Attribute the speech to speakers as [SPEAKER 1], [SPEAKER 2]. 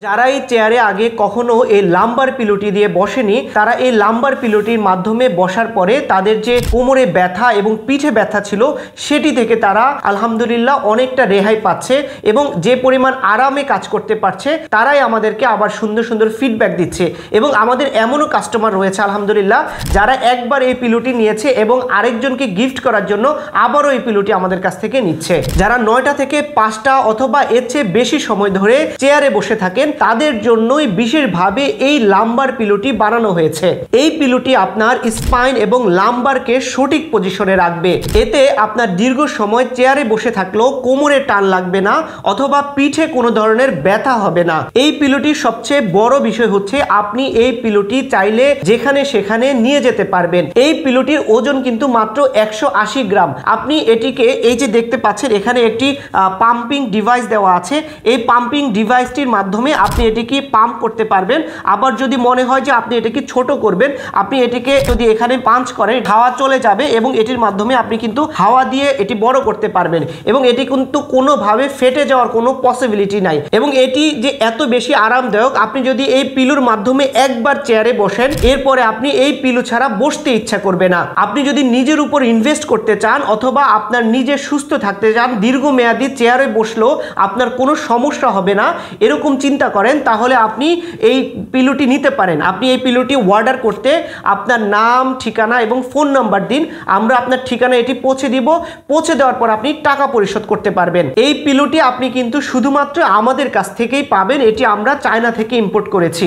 [SPEAKER 1] যারা এই চেয়ারে আগে কখনো এই লাম্বার পিলোটি দিয়ে বসেনি তারা এই লাম্বার পিলোটির মাধ্যমে বসার পরে তাদের যে কোমরে ব্যথা এবং পিঠে ব্যথা ছিল সেটি থেকে তারা আলহামদুলিল্লাহ অনেকটা রেহাই পাচ্ছে এবং যে পরিমাণ আরামে কাজ করতে পারছে তারাই আমাদেরকে আবার সুন্দর সুন্দর ফিডব্যাক দিচ্ছে। এবং আমাদের এমনও কাস্টমার রয়েছে আলহামদুলিল্লাহ যারা একবার এই পিলোটি নিয়েছে এবং আরেকজনকে গিফট করার জন্য আবারও এই পিলোটি আমাদের কাছ থেকে নিচ্ছে। যারা 9টা থেকে 5টা অথবা এর চেয়ে বেশি সময় ধরে চেয়ারে বসে থাকেন তাদের জন্যই বিশেষভাবে এই লাম্বার পিলোটি বানানো হয়েছে। এই পিলোটি আপনার স্পাইন এবং লাম্বারকে সঠিক পজিশনে রাখবে। এতে আপনার দীর্ঘ সময় চেয়ারে বসে থাকলেও কোমরে টান লাগবে না অথবা পিঠে কোনো ধরনের ব্যথা হবে না। এই পিলোটির সবচেয়ে বড় বিষয় হচ্ছে আপনি এই পিলোটি চাইলে যেখানে সেখানে নিয়ে যেতে পারবেন। এই পিলোটির ওজন কিন্তু মাত্র 180 গ্রাম। আপনি এটিকে এই যে দেখতে পাচ্ছেন এখানে একটি পাম্পিং ডিভাইস দেওয়া আছে। এই পাম্পিং ডিভাইসটির মাধ্যমে আপনি এটিকে পাম্প করতে পারবেন। আবার যদি মনে হয় যে আপনি এটিকে ছোট করবেন, আপনি এটিকে যদি এখানে পাঞ্চ করেন হাওয়া চলে যাবে এবং এটির মাধ্যমে আপনি কিন্তু হাওয়া দিয়ে এটি বড় করতে পারবেন এবং এটি কিন্তু কোনোভাবে ফেটে যাওয়ার কোনো পসিবিলিটি নাই। এবং এটি যে এত বেশি আরামদায়ক, আপনি যদি এই পিলুর মাধ্যমে একবার চেয়ারে বসেন এরপরে আপনি এই পিলু ছাড়া বসতে ইচ্ছা করবে না। আপনি যদি নিজের উপর ইনভেস্ট করতে চান অথবা আপনার নিজে সুস্থ থাকতে চান, দীর্ঘমেয়াদী চেয়ারে বসলেও আপনার কোনো সমস্যা হবে না এরকম চিন্তা করেন, তাহলে আপনি এই পিলোটি নিতে পারেন। আপনি এই পিলোটি অর্ডার করতে আপনার নাম, ঠিকানা এবং ফোন নাম্বার দিন। আমরা আপনার ঠিকানা এটি পৌঁছে দিব। পৌঁছে দেওয়ার পর আপনি টাকা পরিশোধ করতে পারবেন। এই পিলোটি আপনি কিন্তু শুধুমাত্র আমাদের কাছ থেকেই পাবেন। এটি আমরা চায়না থেকে ইম্পোর্ট করেছি।